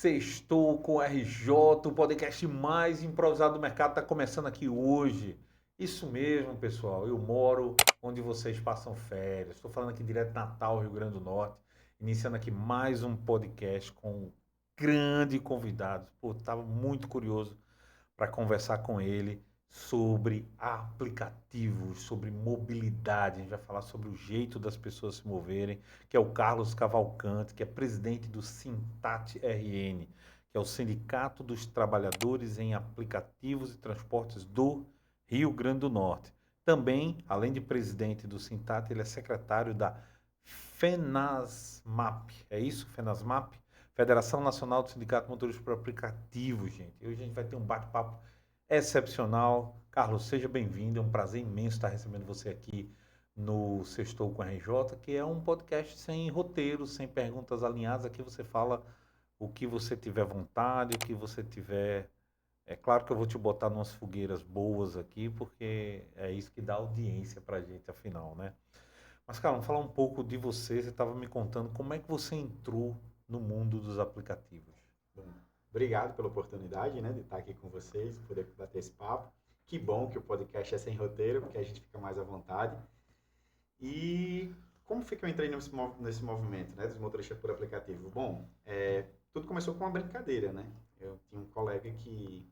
Sextou com RJ, o podcast mais improvisado do mercado, está começando aqui hoje. Isso mesmo, pessoal. Eu moro onde vocês passam férias. Estou falando aqui direto de Natal, Rio Grande do Norte. Iniciando aqui mais um podcast com um grande convidado. Pô, estava muito curioso para conversar com ele sobre aplicativos, sobre mobilidade. A gente vai falar sobre o jeito das pessoas se moverem, que é o Carlos Cavalcante, que é presidente do Sintat RN, que é o Sindicato dos Trabalhadores em Aplicativos e Transportes do Rio Grande do Norte. Também, além de presidente do Sintat, ele é secretário da FENASMAP. É isso? FENASMAP? Federação Nacional do Sindicato de Motoristas por Aplicativos, gente. Hoje a gente vai ter um bate-papo excepcional. Carlos, seja bem-vindo. É um prazer imenso estar recebendo você aqui no Sextou com RJ, que é um podcast sem roteiro, sem perguntas alinhadas. Aqui você fala o que você tiver vontade, o que você tiver. É claro que eu vou te botar umas fogueiras boas aqui, porque é isso que dá audiência pra gente, afinal, né? Mas, cara, vamos falar um pouco de você. Você estava me contando como é que você entrou no mundo dos aplicativos. Bom, obrigado pela oportunidade, né, de estar aqui com vocês, poder bater esse papo. Que bom que o podcast é sem roteiro, porque a gente fica mais à vontade. E como foi que eu entrei nesse movimento, né, dos motoristas por aplicativo? Bom, tudo começou com uma brincadeira, né? Eu tinha um colega que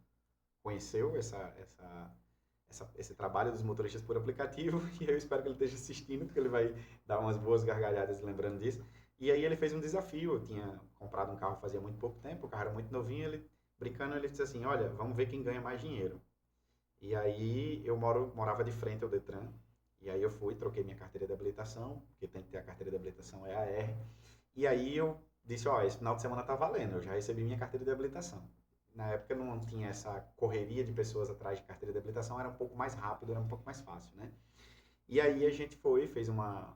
conheceu esse trabalho dos motoristas por aplicativo e eu espero que ele esteja assistindo, porque ele vai dar umas boas gargalhadas lembrando disso. E aí ele fez um desafio, eu tinha comprado um carro fazia muito pouco tempo, o carro era muito novinho, ele brincando, ele disse assim, olha, vamos ver quem ganha mais dinheiro. E aí morava de frente ao Detran, e aí eu fui, troquei minha carteira de habilitação, porque tem que ter a carteira de habilitação EAR, e aí eu disse, ó, esse final de semana tá valendo, eu já recebi minha carteira de habilitação. Na época não tinha essa correria de pessoas atrás de carteira de habilitação, era um pouco mais rápido, era um pouco mais fácil, né? E aí a gente foi, fez uma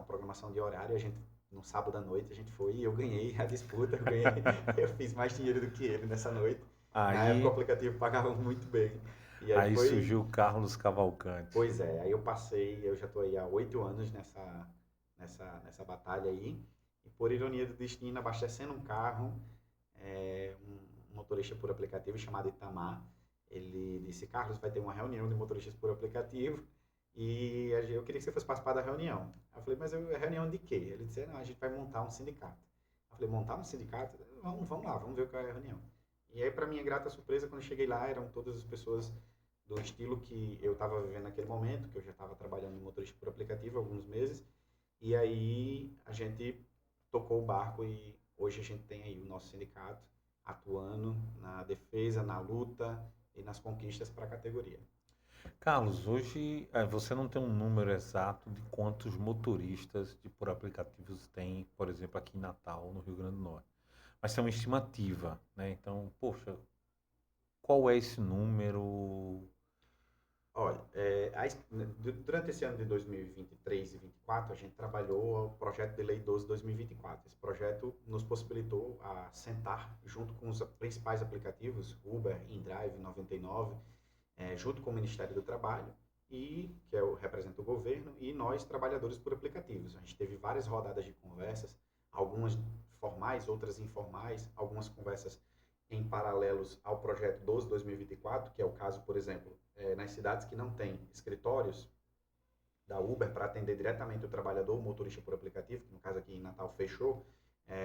programação de horário, a gente no sábado à noite a gente foi e eu ganhei a disputa, eu fiz mais dinheiro do que ele nessa noite. Na época o Aí, aplicativo pagava muito bem. E aí aí foi, surgiu o Carlos Cavalcante. pois é, aí eu passei, eu já estou aí há 8 anos nessa batalha aí. E por ironia do destino, abastecendo um carro, um motorista por aplicativo chamado Itamar, ele disse, Carlos, vai ter uma reunião de motoristas por aplicativo e eu queria que você fosse participar da reunião. Eu falei, mas reunião de quê? Ele disse, não, a gente vai montar um sindicato. Eu falei, montar um sindicato? Vamos lá, vamos ver qual é a reunião. E aí, para minha grata surpresa, quando eu cheguei lá, eram todas as pessoas do estilo que eu estava vivendo naquele momento, que eu já estava trabalhando em motorista por aplicativo há alguns meses. E aí a gente tocou o barco e hoje a gente tem aí o nosso sindicato atuando na defesa, na luta e nas conquistas para a categoria. Carlos, hoje você não tem um número exato de quantos motoristas de por aplicativos tem, por exemplo, aqui em Natal, no Rio Grande do Norte. Mas tem uma estimativa, né? Então, poxa, qual é esse número? Olha, durante esse ano de 2023 e 2024, a gente trabalhou o projeto de lei 12/2024. Esse projeto nos possibilitou a sentar junto com os principais aplicativos, Uber, InDrive, 99, junto com o Ministério do Trabalho, representa o governo, e nós, trabalhadores por aplicativos. A gente teve várias rodadas de conversas, algumas formais, outras informais, algumas conversas em paralelos ao projeto 12/2024, que é o caso, por exemplo, nas cidades que não têm escritórios da Uber para atender diretamente o trabalhador, o motorista por aplicativo, que no caso aqui em Natal fechou,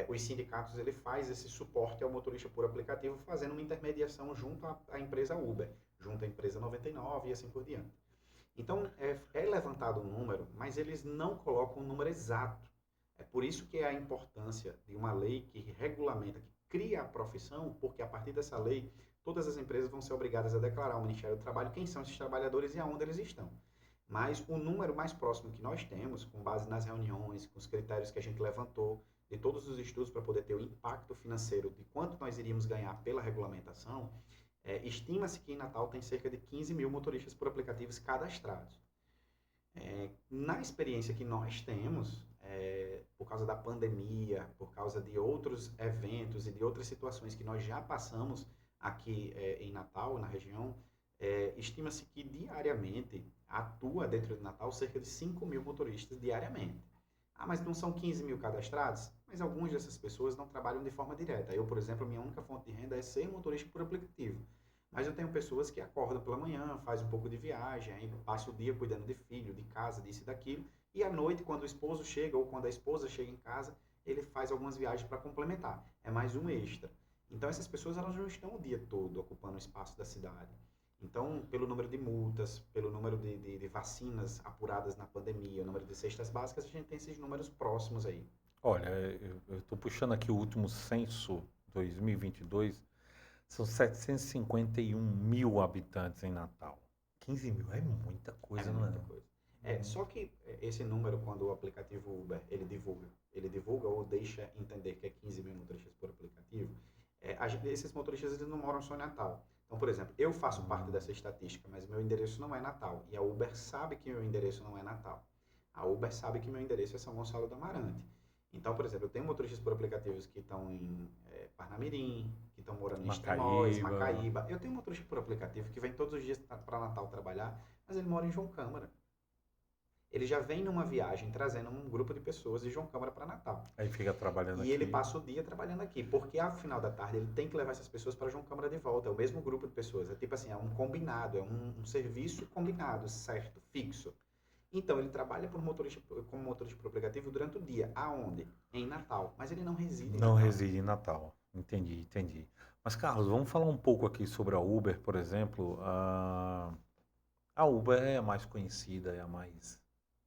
os sindicatos ele faz esse suporte ao motorista por aplicativo, fazendo uma intermediação junto à empresa Uber, junto à empresa 99 e assim por diante. Então, é levantado um número, mas eles não colocam um número exato. É por isso que é a importância de uma lei que regulamenta, que cria a profissão, porque a partir dessa lei, todas as empresas vão ser obrigadas a declarar ao Ministério do Trabalho quem são esses trabalhadores e aonde eles estão. Mas o número mais próximo que nós temos, com base nas reuniões, com os critérios que a gente levantou, de todos os estudos para poder ter o impacto financeiro de quanto nós iríamos ganhar pela regulamentação, estima-se que em Natal tem cerca de 15 mil motoristas por aplicativos cadastrados. Na experiência que nós temos, por causa da pandemia, por causa de outros eventos e de outras situações que nós já passamos aqui em Natal, na região, estima-se que diariamente atua dentro de Natal cerca de 5 mil motoristas diariamente. Ah, mas não são 15 mil cadastrados? Mas algumas dessas pessoas não trabalham de forma direta. Eu, por exemplo, minha única fonte de renda é ser motorista por aplicativo. Mas eu tenho pessoas que acordam pela manhã, faz um pouco de viagem, aí passa o dia cuidando de filho, de casa, disso e daquilo. E à noite, quando o esposo chega ou quando a esposa chega em casa, ele faz algumas viagens para complementar. É mais um extra. Então essas pessoas elas não estão o dia todo ocupando o espaço da cidade. Então, pelo número de multas, pelo número de vacinas apuradas na pandemia, o número de cestas básicas, a gente tem esses números próximos aí. Olha, eu estou puxando aqui o último censo 2022, são 751 mil habitantes em Natal. 15 mil é muita É coisa, não é? muita Não? coisa. É, Uhum. só que esse número, quando o aplicativo Uber, ele divulga ou deixa entender que é 15 mil motoristas por aplicativo, esses motoristas eles não moram só em Natal. Então, por exemplo, eu faço parte Hum. dessa estatística, mas meu endereço não é Natal. E a Uber sabe que meu endereço não é Natal. A Uber sabe que meu endereço é São Gonçalo do Amarante. Então, por exemplo, eu tenho motoristas por aplicativos que estão em Parnamirim, que estão morando em Extremóis, Macaíba. Macaíba. Eu tenho um motorista por aplicativo que vem todos os dias para Natal trabalhar, mas ele mora em João Câmara. Ele já vem numa viagem trazendo um grupo de pessoas de João Câmara para Natal. Aí fica trabalhando E ele aqui. passa o dia trabalhando aqui, porque ao final da tarde ele tem que levar essas pessoas para João Câmara de volta. É o mesmo grupo de pessoas. É tipo assim, é um combinado, é um serviço combinado, certo, fixo. Então ele trabalha como motorista por aplicativo durante o dia. Aonde? Em Natal. Mas ele não reside em Não Natal. reside em Natal. Entendi, entendi. Mas, Carlos, vamos falar um pouco aqui sobre a Uber, por exemplo. A Uber é a mais conhecida, é a mais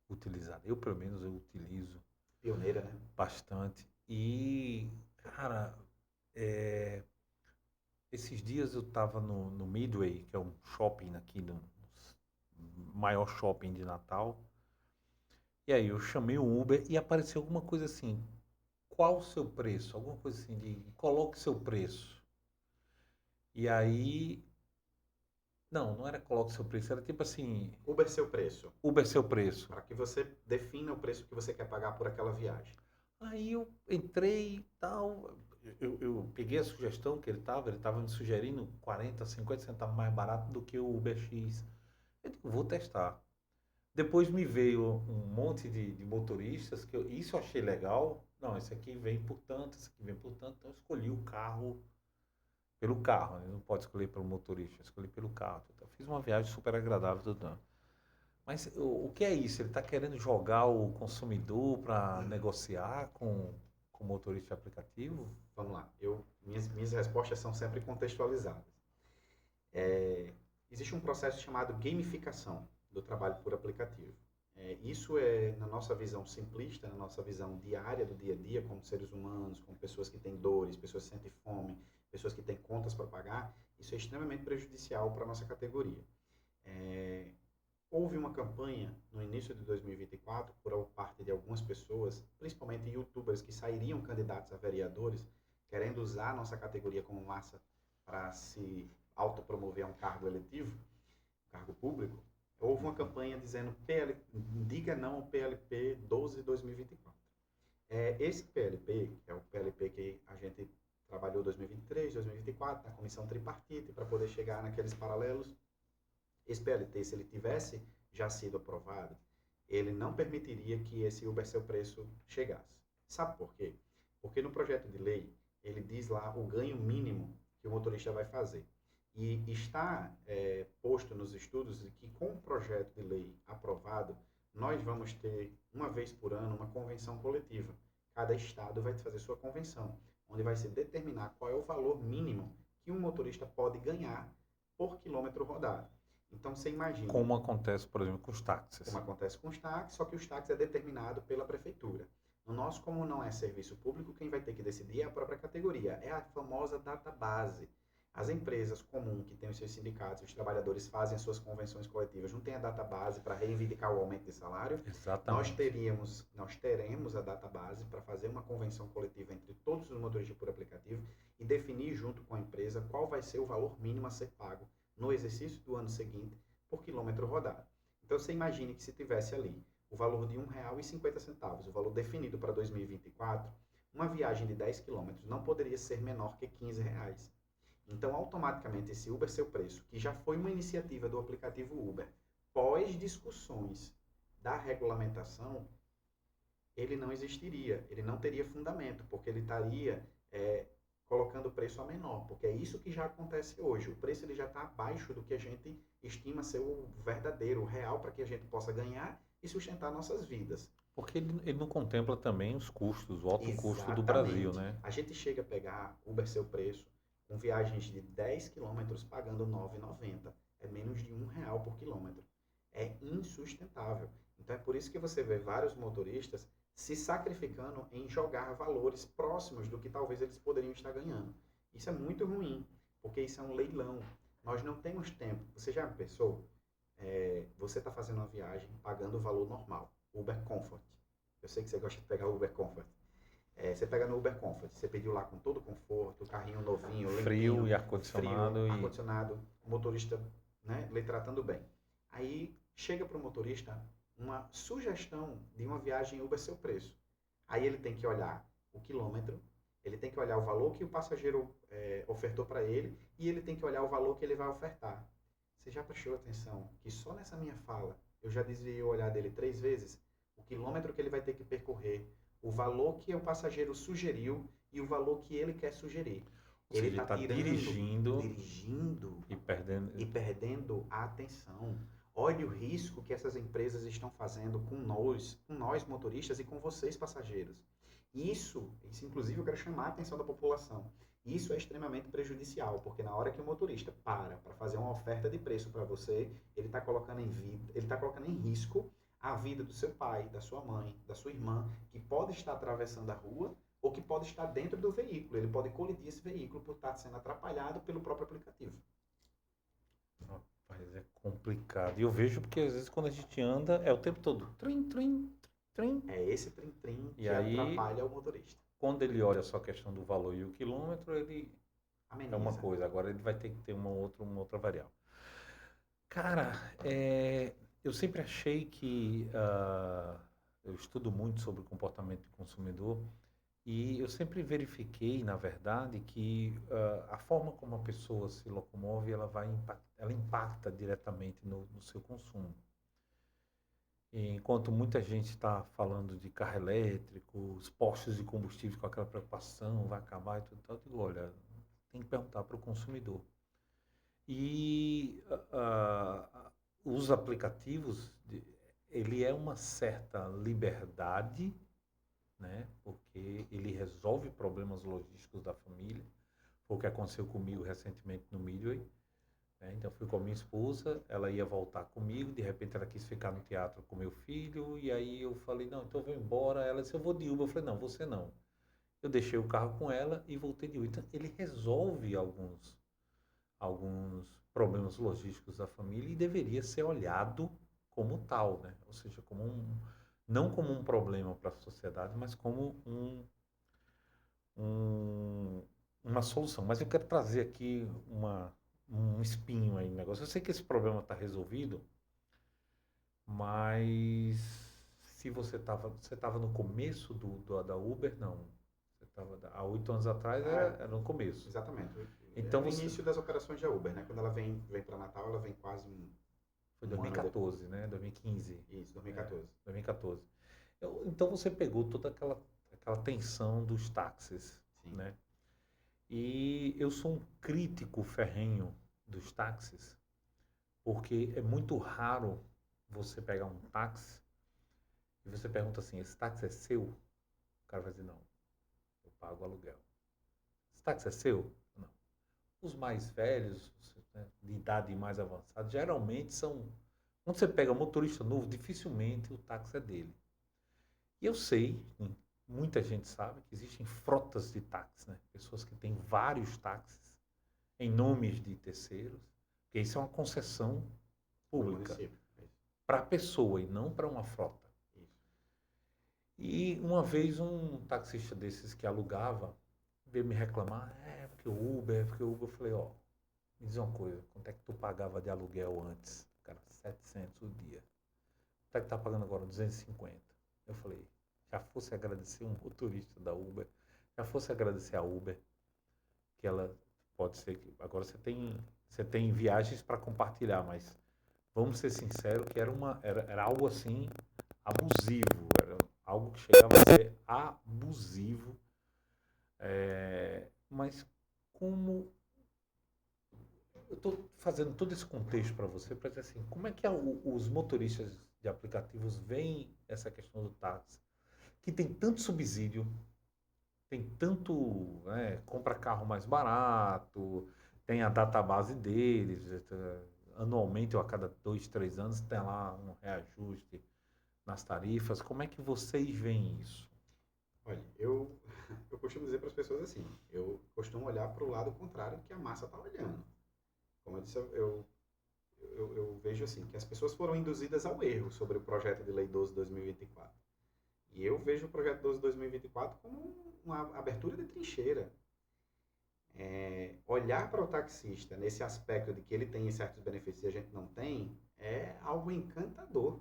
utilizada. Eu, pelo menos, eu utilizo Pioneira, né? bastante. E, cara, é, esses dias eu estava no Midway, que é um shopping aqui, no maior shopping de Natal. E aí eu chamei o Uber e apareceu alguma coisa assim. Qual o seu preço? Alguma coisa assim de coloque seu preço. E aí. Não, não era coloque seu preço, era tipo assim, Uber seu preço. Uber seu preço. Para que você defina o preço que você quer pagar por aquela viagem. Aí eu entrei e tal. Eu peguei a sugestão que ele estava me sugerindo 40, 50 centavos mais barato do que o Uber X. Eu digo, vou testar. Depois me veio um monte de motoristas, isso eu achei legal. Não, esse aqui vem por tanto, esse aqui vem por tanto. Então eu escolhi o carro pelo carro, né? Não pode escolher pelo motorista, eu escolhi pelo carro. Então, fiz uma viagem super agradável, tudo. Mas o que é isso? Ele está querendo jogar o consumidor para negociar com o motorista de aplicativo? Vamos lá. Minhas respostas são sempre contextualizadas. Existe um processo chamado gamificação do trabalho por aplicativo. Isso é, na nossa visão simplista, na nossa visão diária do dia a dia, como seres humanos, como pessoas que têm dores, pessoas que sentem fome, pessoas que têm contas para pagar, isso é extremamente prejudicial para a nossa categoria. É, Houve uma campanha no início de 2024 por parte de algumas pessoas, principalmente youtubers que sairiam candidatos a vereadores, querendo usar a nossa categoria como massa para se autopromover a um cargo eletivo, um cargo público. Houve uma campanha dizendo diga não ao PLP 12 de 2024. Esse PLP, que é o PLP que a gente trabalhou 2023, 2024, na comissão tripartite, para poder chegar naqueles paralelos, esse PLT, se ele tivesse já sido aprovado, ele não permitiria que esse Uber seu preço chegasse. Sabe por quê? Porque no projeto de lei, ele diz lá o ganho mínimo que o motorista vai fazer. E está posto nos estudos de que com o projeto de lei aprovado, nós vamos ter, uma vez por ano, uma convenção coletiva. Cada estado vai fazer sua convenção, onde vai se determinar qual é o valor mínimo que um motorista pode ganhar por quilômetro rodado. Então você imagine, Como acontece, por exemplo, com os como táxis. acontece com os táxis, só que os táxis é determinado pela prefeitura. No nosso, como não é serviço público, quem vai ter que decidir é a própria categoria. É a famosa database. As empresas comuns que têm os seus sindicatos, os trabalhadores fazem as suas convenções coletivas, não tem a database para reivindicar o aumento de salário. Exatamente. Nós teremos a database para fazer uma convenção coletiva entre todos os motoristas por aplicativo e definir junto com a empresa qual vai ser o valor mínimo a ser pago no exercício do ano seguinte por quilômetro rodado. Então você imagine que se tivesse ali o valor de R$ 1,50, o valor definido para 2024, uma viagem de 10 quilômetros não poderia ser menor que R$ 15. Então, automaticamente, esse Uber Seu Preço, que já foi uma iniciativa do aplicativo Uber, pós discussões da regulamentação, ele não existiria, ele não teria fundamento, porque ele estaria colocando o preço a menor, porque é isso que já acontece hoje. O preço ele já está abaixo do que a gente estima ser o verdadeiro, o real, para que a gente possa ganhar e sustentar nossas vidas. Porque ele não contempla também os custos, o alto custo do Brasil, Exatamente. né? A gente chega a pegar Uber Seu Preço, com viagens de 10 quilômetros pagando R$ 9,90. É menos de R$ 1 por quilômetro. É insustentável. Então é por isso que você vê vários motoristas se sacrificando em jogar valores próximos do que talvez eles poderiam estar ganhando. Isso é muito ruim, porque isso é um leilão. Nós não temos tempo. Você já pensou? Você está fazendo uma viagem pagando o valor normal, Uber Comfort. Eu sei que você gosta de pegar o Uber Comfort. Você pega no Uber Comfort, você pediu lá com todo conforto, o carrinho novinho, Frio limpinho, e ar-condicionado frio, e ar-condicionado, o motorista, né, lhe tratando bem. Aí chega para o motorista uma sugestão de uma viagem Uber Seu Preço. Aí ele tem que olhar o quilômetro, ele tem que olhar o valor que o passageiro ofertou para ele e ele tem que olhar o valor que ele vai ofertar. Você já prestou atenção que só nessa minha fala eu já desviei o olhar dele 3 vezes? O quilômetro que ele vai ter que percorrer, o valor que o passageiro sugeriu e o valor que ele quer sugerir. ou Ele seja, ele está está dirigindo e e perdendo a atenção. Olhe o risco que essas empresas estão fazendo com nós motoristas e com vocês passageiros. Isso inclusive eu quero chamar a atenção da população. Isso é extremamente prejudicial, porque na hora que o motorista para fazer uma oferta de preço para você, ele está colocando em risco a vida do seu pai, da sua mãe, da sua irmã, que pode estar atravessando a rua ou que pode estar dentro do veículo. Ele pode colidir esse veículo por estar sendo atrapalhado pelo próprio aplicativo. rapaz, é complicado. E eu vejo porque às vezes quando a gente anda é o tempo todo trim, trim, trim. É esse trim-trim E que aí, atrapalha o motorista. quando ele olha só a questão do valor e o quilômetro, ele é uma Ameniza. coisa. Agora ele vai ter que ter uma outra variável. Cara, eu sempre achei que eu estudo muito sobre o comportamento do consumidor e eu sempre verifiquei, na verdade, que a forma como a pessoa se locomove, ela impacta diretamente no seu consumo. Enquanto muita gente está falando de carro elétrico, os postos de combustível com aquela preocupação, vai acabar e tudo, tal, eu digo, olha, tem que perguntar para o consumidor. E os aplicativos, ele é uma certa liberdade, né? Porque ele resolve problemas logísticos da família. Foi o que aconteceu comigo recentemente no Midway, né? Então fui com a minha esposa, ela ia voltar comigo, de repente ela quis ficar no teatro com meu filho, e aí eu falei, não, então eu vou embora. Ela disse, eu vou de Uber. Eu falei, não, você não. Eu deixei o carro com ela e voltei de Uber. Então ele resolve alguns problemas logísticos da família e deveria ser olhado como tal, né? Ou seja, não como um problema para a sociedade, mas como uma solução. Mas eu quero trazer aqui um espinho aí no negócio. Eu sei que esse problema está resolvido, mas se você tava no começo da Uber, não. Você estava há 8 anos atrás, era no começo. Exatamente. Então No início das operações da Uber, né? Quando ela vem para Natal, ela vem quase foi um ano depois. 2014, né? 2015. Isso, 2014. 2014. Então você pegou toda aquela tensão dos táxis, Sim. né? E eu sou um crítico ferrenho dos táxis, porque é muito raro você pegar um táxi e você pergunta assim, esse táxi é seu? O cara vai dizer, não, eu pago aluguel. Esse táxi é seu? Não. Os mais velhos, né, de idade mais avançada, geralmente são... Quando você pega um motorista novo, dificilmente o táxi é dele. E eu sei, muita gente sabe, que existem frotas de táxis, né? Pessoas que têm vários táxis em nomes de terceiros, porque isso é uma concessão pública para a pessoa e não para uma frota. Isso. E uma vez um taxista desses que alugava veio me reclamar, porque o Uber, eu falei, ó, me diz uma coisa, quanto é que tu pagava de aluguel antes? Cara, 700 o dia. Quanto é que tá pagando agora? 250. Eu falei, já fosse agradecer um motorista da Uber, já fosse agradecer a Uber, que ela pode ser que agora você tem viagens para compartilhar, mas vamos ser sinceros que era algo assim abusivo, era algo que chegava a ser abusivo. Mas como eu estou fazendo todo esse contexto para você, para dizer assim, como é que os motoristas de aplicativos veem essa questão do táxi, que tem tanto subsídio, tem tanto, né, compra carro mais barato, tem a database deles, anualmente ou a cada 2, 3 anos tem lá um reajuste nas tarifas. Como é que vocês veem isso? Olha, eu costumo dizer para as pessoas assim, eu costumo olhar para o lado contrário que a massa está olhando. Como eu disse, eu vejo assim, que as pessoas foram induzidas ao erro sobre o projeto de lei 12 de 2024. E eu vejo o projeto 12 de 2024 como uma abertura de trincheira. Olhar para o taxista nesse aspecto de que ele tem certos benefícios e a gente não tem, é algo encantador.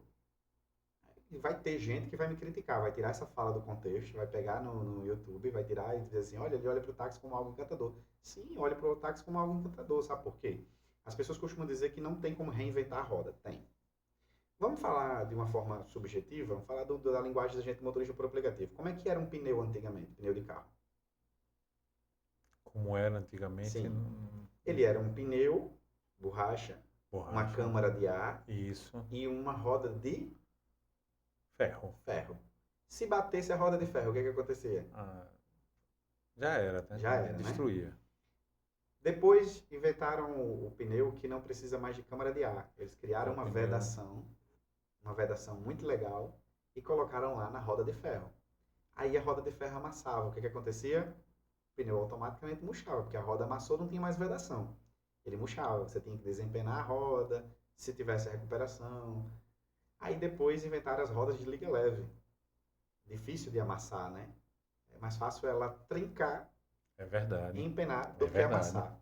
E vai ter gente que vai me criticar, vai tirar essa fala do contexto, vai pegar no YouTube, vai tirar e dizer assim, olha, ele olha para o táxi como algo encantador. Sim, olha para o táxi como algo encantador, sabe por quê? As pessoas costumam dizer que não tem como reinventar a roda. Tem. Vamos falar de uma forma subjetiva, vamos falar da linguagem da gente motorista por aplicativo. Como é que era um pneu antigamente, pneu de carro? Como era antigamente, Sim, ele era um pneu, borracha, uma borracha, câmara de ar isso, e uma roda de ferro. ferro. Se batesse a roda de ferro, o que acontecia? Ah, já era, né? Já era, né? Destruía. Depois inventaram o pneu que não precisa mais de câmara de ar. Eles criaram O pneu. uma vedação muito legal e colocaram lá na roda de ferro. Aí a roda de ferro amassava. O que acontecia? O pneu automaticamente murchava, porque a roda amassou, não tinha mais vedação. Ele murchava, você tinha que desempenar a roda, se tivesse recuperação. Aí depois inventaram as rodas de liga leve. Difícil de amassar, né? É mais fácil ela trincar É e verdade. empenar É do que verdade. amassar.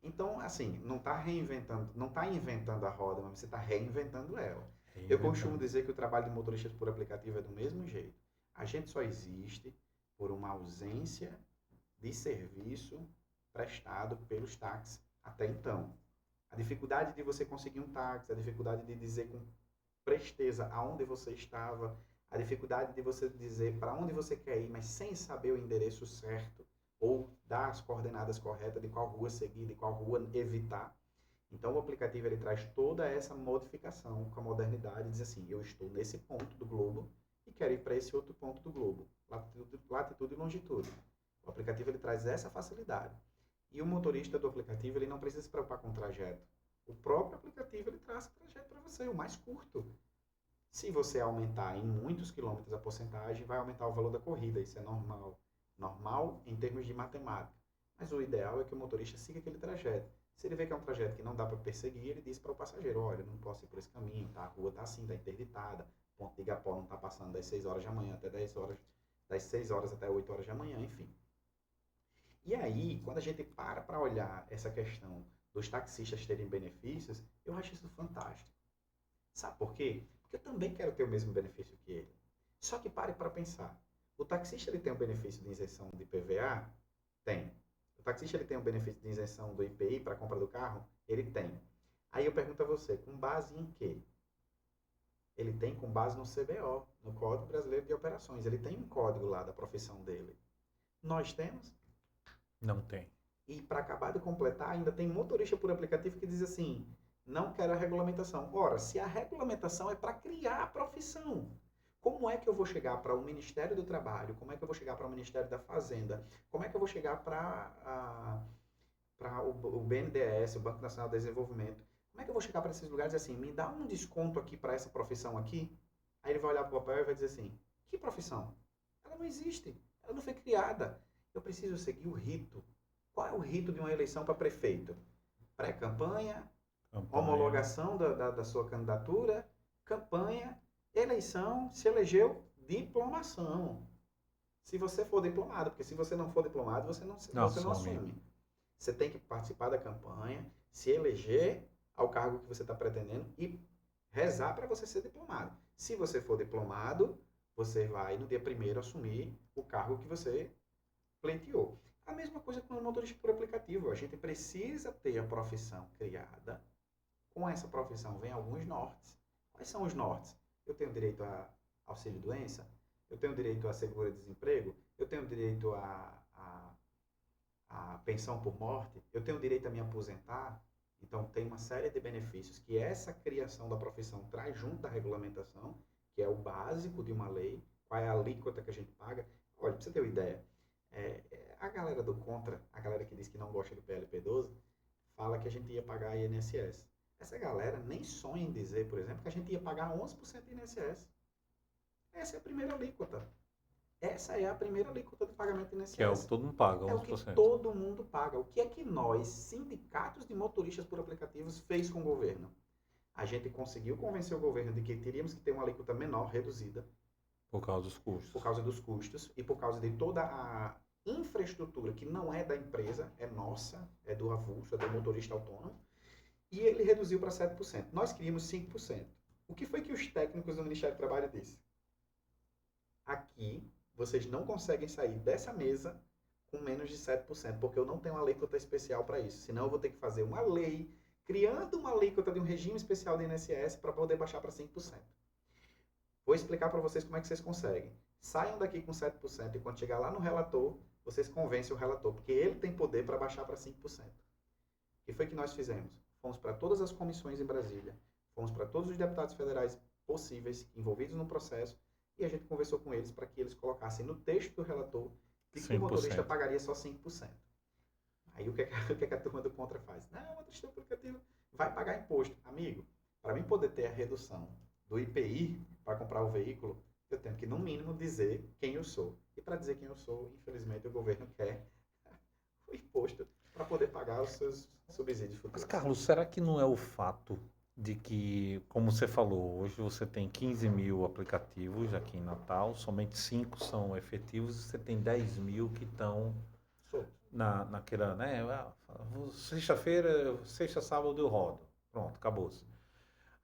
Então, assim, não está reinventando, não está inventando a roda, mas você está reinventando ela. Eu costumo Reinventando. dizer que o trabalho de motoristas por aplicativo é do mesmo jeito. A gente só existe por uma ausência de serviço prestado pelos táxis até então. A dificuldade de você conseguir um táxi, a dificuldade de dizer com presteza aonde você estava, a dificuldade de você dizer para onde você quer ir, mas sem saber o endereço certo ou dar as coordenadas corretas de qual rua seguir, de qual rua evitar. Então o aplicativo ele traz toda essa modificação com a modernidade, diz assim, eu estou nesse ponto do globo e quero ir para esse outro ponto do globo, latitude e longitude. O aplicativo ele traz essa facilidade. E o motorista do aplicativo ele não precisa se preocupar com o trajeto. O próprio aplicativo ele traz o trajeto para você, o mais curto. Se você aumentar em muitos quilômetros a porcentagem, vai aumentar o valor da corrida. Isso é normal. Normal em termos de matemática. Mas o ideal é que o motorista siga aquele trajeto. Se ele vê que é um trajeto que não dá para perseguir, ele diz para o passageiro, olha, não posso ir por esse caminho, tá? A rua está assim, está interditada, o ponto de Igapó não está passando das 6 horas da manhã até 10 horas, das 6 horas até 8 horas da manhã, enfim. E aí, quando a gente para olhar essa questão dos taxistas terem benefícios, eu acho isso fantástico. Sabe por quê? Porque eu também quero ter o mesmo benefício que ele. Só que pare para pensar. O taxista ele tem o benefício de isenção de PVA? Tem. O taxista ele tem o benefício de isenção do IPI para a compra do carro? Ele tem. Aí eu pergunto a você, com base em quê? Ele tem com base no CBO, no Código Brasileiro de Operações. Ele tem um código lá da profissão dele. Nós temos? Não tem. E para acabar de completar, ainda tem motorista por aplicativo que diz assim, não quero a regulamentação. Ora, se a regulamentação é para criar a profissão, como é que eu vou chegar para o Ministério do Trabalho? Como é que eu vou chegar para o Ministério da Fazenda? Como é que eu vou chegar para o BNDES, o Banco Nacional de Desenvolvimento? Como é que eu vou chegar para esses lugares e assim, me dá um desconto aqui para essa profissão aqui? Aí ele vai olhar para o papel e vai dizer assim, que profissão? Ela não existe, ela não foi criada. Eu preciso seguir o rito. Qual é o rito de uma eleição para prefeito? Pré-campanha, homologação da sua candidatura, campanha, eleição, se elegeu, diplomação. Se você for diplomado, porque se você não for diplomado, você não assume. Você tem que participar da campanha, se eleger ao cargo que você está pretendendo e rezar para você ser diplomado. Se você for diplomado, você vai no dia 1º assumir o cargo que você pleiteou. A mesma coisa com o motorista por aplicativo. A gente precisa ter a profissão criada. Com essa profissão vem alguns nortes. Quais são os nortes? Eu tenho direito a auxílio-doença? eu tenho direito a seguro-desemprego, eu tenho direito a pensão por morte, eu tenho direito a me aposentar. Então, tem uma série de benefícios que essa criação da profissão traz junto da regulamentação, que é o básico de uma lei, qual é a alíquota que a gente paga. Olha, para você ter uma ideia, a galera do contra, a galera que diz que não gosta do PLP 12, fala que a gente ia pagar INSS. Essa galera nem sonha em dizer, por exemplo, que a gente ia pagar 11% de INSS. Essa é a primeira alíquota. Essa é a primeira alíquota do pagamento de INSS. Que é o que todo mundo paga, 11%. É o que todo mundo paga. O que é que nós, sindicatos de motoristas por aplicativos, fez com o governo? A gente conseguiu convencer o governo de que teríamos que ter uma alíquota menor, reduzida. Por causa dos custos. Por causa dos custos e por causa de toda a infraestrutura que não é da empresa, é nossa, é do avulso, é do motorista autônomo. E ele reduziu para 7%. Nós queríamos 5%. O que foi que os técnicos do Ministério do Trabalho disseram? Aqui, vocês não conseguem sair dessa mesa com menos de 7%, porque eu não tenho uma alíquota especial para isso. Senão eu vou ter que fazer uma lei, criando uma alíquota de um regime especial do INSS para poder baixar para 5%. Vou explicar para vocês como é que vocês conseguem. Saiam daqui com 7% e quando chegar lá no relator, vocês convencem o relator, porque ele tem poder para baixar para 5%. O que foi que nós fizemos? Fomos para todas as comissões em Brasília, fomos para todos os deputados federais possíveis envolvidos no processo e a gente conversou com eles para que eles colocassem no texto do relator de que o motorista pagaria só 5%. Aí o que é que a turma do contra faz? Não, o motorista aplicativo vai pagar imposto. Amigo, para mim poder ter a redução do IPI para comprar o veículo, eu tenho que, no mínimo, dizer quem eu sou. E para dizer quem eu sou, infelizmente, o governo quer o imposto para poder pagar os seus subsídios futuros. Mas, Carlos, será que não é o fato de que, como você falou, hoje você tem 15 mil aplicativos aqui em Natal, somente 5 são efetivos e você tem 10 mil que estão naquela, né? Sexta-feira, sexta, sábado eu rodo. Pronto, acabou-se.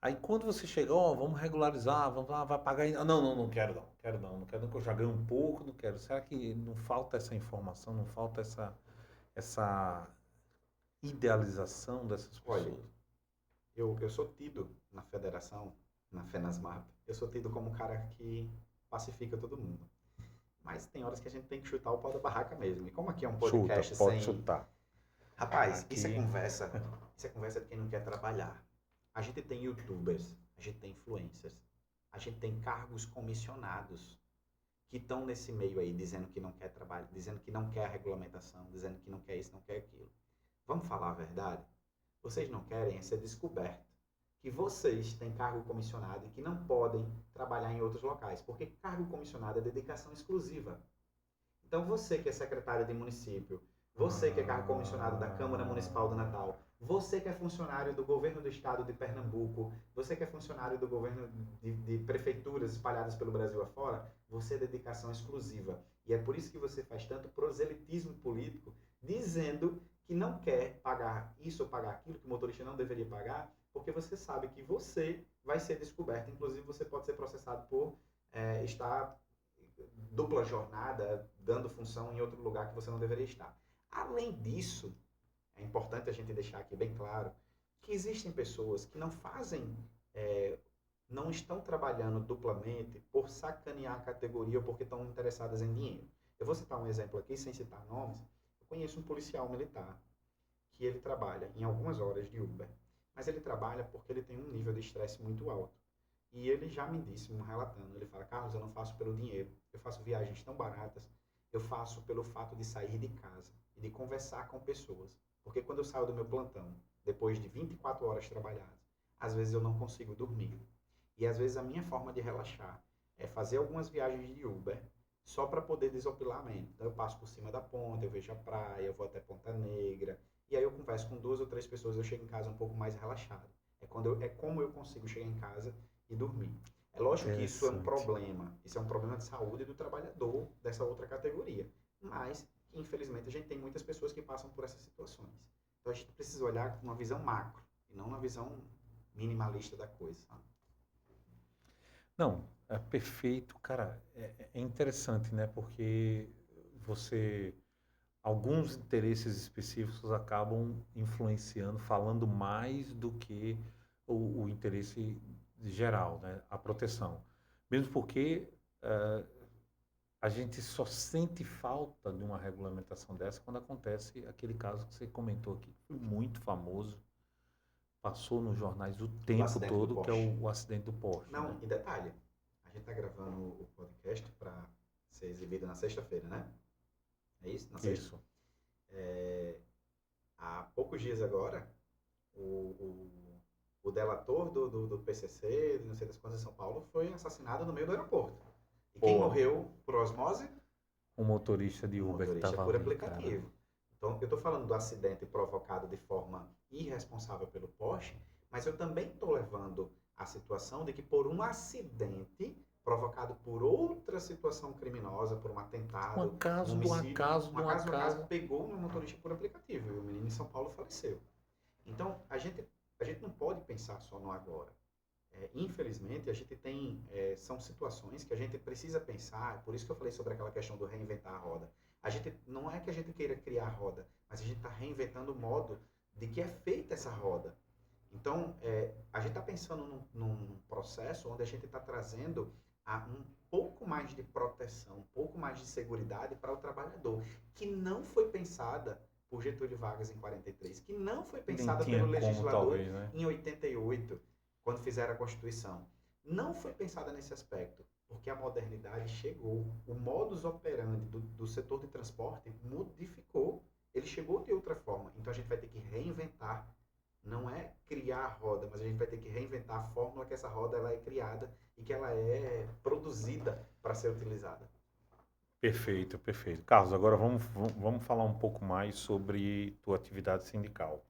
Aí quando você chega, vamos regularizar, vamos lá, vai pagar ainda. Não quero não, que eu já ganho um pouco, não quero. Será que não falta essa informação, não falta essa idealização dessas pessoas? Olha, eu sou tido na federação, na FENASMAP, eu sou tido como um cara que pacifica todo mundo. Mas tem horas que a gente tem que chutar o pau da barraca mesmo. E como aqui é um podcast pode chutar. Rapaz, aqui... isso é conversa de quem não quer trabalhar. A gente tem youtubers, a gente tem influencers, a gente tem cargos comissionados que estão nesse meio aí dizendo que não quer trabalho, dizendo que não quer a regulamentação, dizendo que não quer isso, não quer aquilo. Vamos falar a verdade? Vocês não querem ser descoberto que vocês têm cargo comissionado e que não podem trabalhar em outros locais, porque cargo comissionado é dedicação exclusiva. Então você que é secretário de município, você que é cargo comissionado da Câmara Municipal do Natal, você que é funcionário do governo do estado de Pernambuco, você que é funcionário do governo de prefeituras espalhadas pelo Brasil afora, você é dedicação exclusiva. E é por isso que você faz tanto proselitismo político, dizendo que não quer pagar isso ou pagar aquilo, que o motorista não deveria pagar, porque você sabe que você vai ser descoberto. Inclusive, você pode ser processado por estar dupla jornada, dando função em outro lugar que você não deveria estar. Além disso, é importante a gente deixar aqui bem claro que existem pessoas que não fazem, não estão trabalhando duplamente por sacanear a categoria ou porque estão interessadas em dinheiro. Eu vou citar um exemplo aqui, sem citar nomes. Eu conheço um policial militar que ele trabalha em algumas horas de Uber, mas ele trabalha porque ele tem um nível de estresse muito alto. E ele já me disse, me relatando, ele fala: Carlos, eu não faço pelo dinheiro, eu faço viagens tão baratas, eu faço pelo fato de sair de casa e de conversar com pessoas. Porque quando eu saio do meu plantão, depois de 24 horas trabalhadas, às vezes eu não consigo dormir. E às vezes a minha forma de relaxar é fazer algumas viagens de Uber só para poder desopilar a mente. Então eu passo por cima da ponte, eu vejo a praia, eu vou até Ponta Negra, e aí eu converso com 2 ou 3 pessoas, eu chego em casa um pouco mais relaxado. É como eu consigo chegar em casa e dormir. É lógico que isso é um problema. Isso é um problema de saúde do trabalhador dessa outra categoria. Mas, infelizmente, a gente tem muitas pessoas que passam por essas situações. Então a gente precisa olhar com uma visão macro e não uma visão minimalista da coisa. Sabe? Não, é perfeito. Cara, é interessante, né? Porque alguns interesses específicos acabam influenciando, falando mais do que o interesse geral, né? A proteção. Mesmo porque A gente só sente falta de uma regulamentação dessa quando acontece aquele caso que você comentou aqui, que foi muito famoso, passou nos jornais o Do tempo acidente do todo, que é Porsche. o acidente do Porsche, Não, né? e detalhe, a gente está gravando o podcast para ser exibido na sexta-feira, né? É isso? Na sexta? Isso. Há poucos dias agora, o, o, o delator do PCC, não sei das quantas em São Paulo, foi assassinado no meio do aeroporto. E quem Pô, morreu por osmose? um motorista de Um Uber que motorista estava por ali, cara. aplicativo. Então, eu estou falando do acidente provocado de forma irresponsável pelo Porsche, mas eu também estou levando a situação de que por um acidente provocado por outra situação criminosa, por um Um atentado, um acaso do homicídio, acaso um do acaso acaso. pegou no motorista por aplicativo e o menino em São Paulo faleceu. Então, a gente não pode pensar só no agora. Infelizmente, a gente tem, são situações que a gente precisa pensar, por isso que eu falei sobre aquela questão do reinventar a roda. A gente, não é que a gente queira criar a roda, mas a gente está reinventando o modo de que é feita essa roda. Então, a gente está pensando num processo onde a gente está trazendo um pouco mais de proteção, um pouco mais de seguridade para o trabalhador, que não foi pensada por Getúlio Vargas em 43, que não foi Nem pensada pelo tinha como, legislador talvez, né? em 88, quando fizeram a Constituição. Não foi pensada nesse aspecto, porque a modernidade chegou. O modus operandi do setor de transporte modificou. Ele chegou de outra forma. Então a gente vai ter que reinventar. Não é criar a roda, mas a gente vai ter que reinventar a fórmula que essa roda ela é criada e que ela é produzida para ser utilizada. Perfeito, perfeito. Carlos, agora vamos falar um pouco mais sobre tua atividade sindical.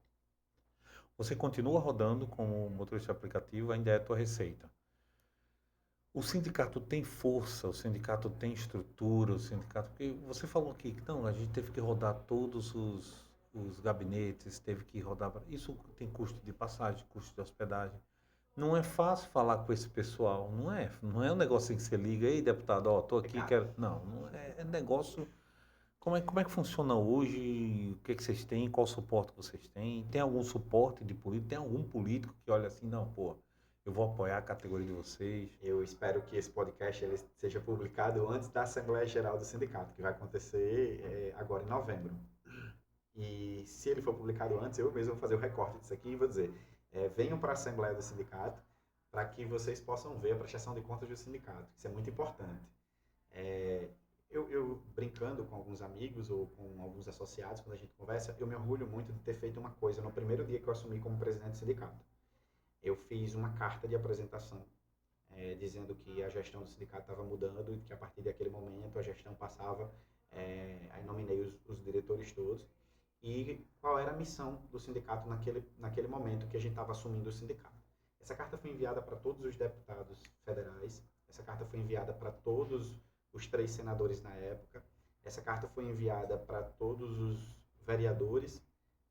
Você continua rodando como motorista aplicativo, ainda é tua receita. O sindicato tem força, o sindicato tem estrutura, o sindicato. Porque você falou aqui que não, a gente teve que rodar todos os gabinetes, teve que rodar. Isso tem custo de passagem, custo de hospedagem. Não é fácil falar com esse pessoal, não é? Não é um negócio em que você liga, ei, deputado, ó, tô É aqui, caro. quero. Não, não é, é negócio. Como é que funciona hoje? O que é que vocês têm? Qual suporte vocês têm? Tem algum suporte de político? Tem algum político que olha assim, não, pô, eu vou apoiar a categoria de vocês? Eu espero que esse podcast ele seja publicado antes da Assembleia Geral do Sindicato, que vai acontecer agora em novembro. E se ele for publicado antes, eu mesmo vou fazer o recorte disso aqui e vou dizer: venham para a Assembleia do Sindicato para que vocês possam ver a prestação de contas do sindicato. Isso é muito importante. É, eu brincando com alguns amigos ou com alguns associados, quando a gente conversa, eu me orgulho muito de ter feito uma coisa no primeiro dia que eu assumi como presidente do sindicato. Eu fiz uma carta de apresentação dizendo que a gestão do sindicato estava mudando e que a partir daquele momento a gestão passava, aí nominei os diretores todos, e qual era a missão do sindicato naquele momento que a gente estava assumindo o sindicato. Essa carta foi enviada para todos os deputados federais, essa carta foi enviada para todos os 3 senadores na época, essa carta foi enviada para todos os vereadores,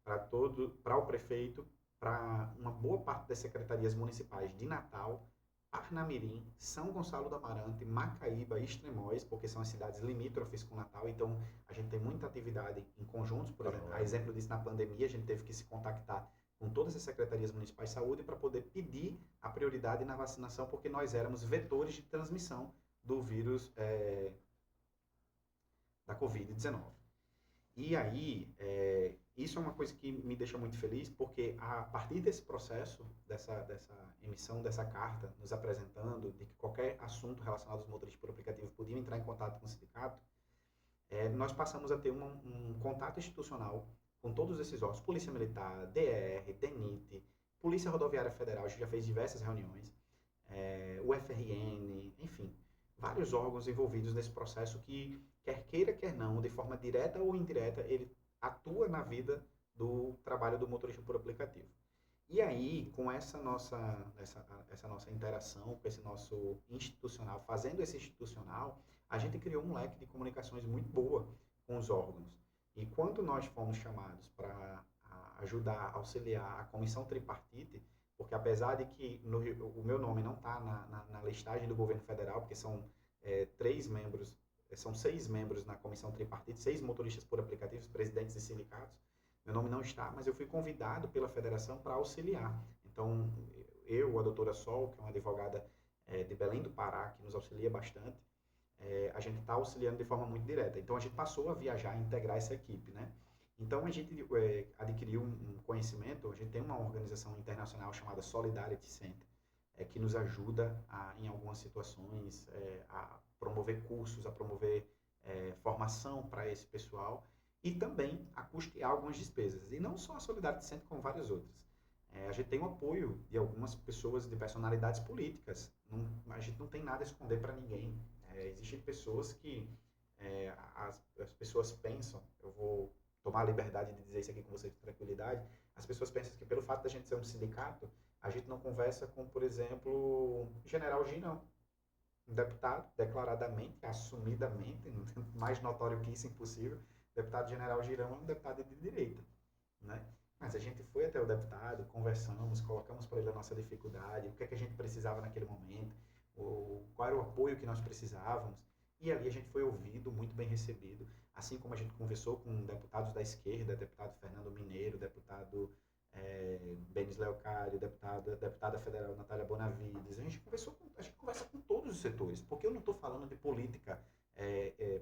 para o prefeito, para uma boa parte das secretarias municipais de Natal, Parnamirim, São Gonçalo do Amarante, Macaíba e Extremóis, porque são as cidades limítrofes com Natal, então a gente tem muita atividade em conjuntos, por exemplo, a exemplo disso na pandemia, a gente teve que se contactar com todas as secretarias municipais de saúde para poder pedir a prioridade na vacinação, porque nós éramos vetores de transmissão do vírus da Covid-19. E aí, isso é uma coisa que me deixa muito feliz, porque a partir desse processo, dessa emissão dessa carta, nos apresentando de que qualquer assunto relacionado aos motoristas por aplicativo podia entrar em contato com o sindicato, nós passamos a ter um contato institucional com todos esses órgãos, Polícia Militar, DR, DENIT, Polícia Rodoviária Federal, a gente já fez diversas reuniões, o FRN, enfim, vários órgãos envolvidos nesse processo que, quer queira, quer não, de forma direta ou indireta, ele atua na vida do trabalho do motorista por aplicativo. E aí, com essa nossa interação, com esse nosso institucional, fazendo esse institucional, a gente criou um leque de comunicações muito boa com os órgãos. E quando nós fomos chamados para ajudar, auxiliar a comissão tripartite, porque apesar de que o meu nome não está na listagem do governo federal, porque são 3 membros, são 6 membros na comissão tripartite, 6 motoristas por aplicativos, presidentes de sindicatos, meu nome não está, mas eu fui convidado pela federação para auxiliar. Então, eu, a doutora Sol, que é uma advogada de Belém do Pará, que nos auxilia bastante, a gente está auxiliando de forma muito direta. Então a gente passou a viajar, a integrar essa equipe, né? Então a gente adquiriu um conhecimento, a gente tem uma organização internacional chamada Solidarity Center, que nos ajuda em algumas situações a promover cursos, a promover formação para esse pessoal e também a custear algumas despesas. E não só a Solidarity Center, como várias outras. A gente tem o apoio de algumas pessoas de personalidades políticas. A gente não tem nada a esconder para ninguém. Existem pessoas que as pessoas pensam, eu vou tomar a liberdade de dizer isso aqui com vocês com tranquilidade, as pessoas pensam que pelo fato da gente ser um sindicato, a gente não conversa com, por exemplo, General Girão, um deputado declaradamente, assumidamente, mais notório que isso impossível, o deputado General Girão é um deputado de direita, né? Mas a gente foi até o deputado, conversamos, colocamos para ele a nossa dificuldade, o que é que a gente precisava naquele momento, qual era o apoio que nós precisávamos, e ali a gente foi ouvido, muito bem recebido, assim como a gente conversou com deputados da esquerda, deputado Fernando Mineiro, deputado Benis Leocádio, deputada federal Natália Bonavides, a gente conversa com todos os setores, porque eu não estou falando de política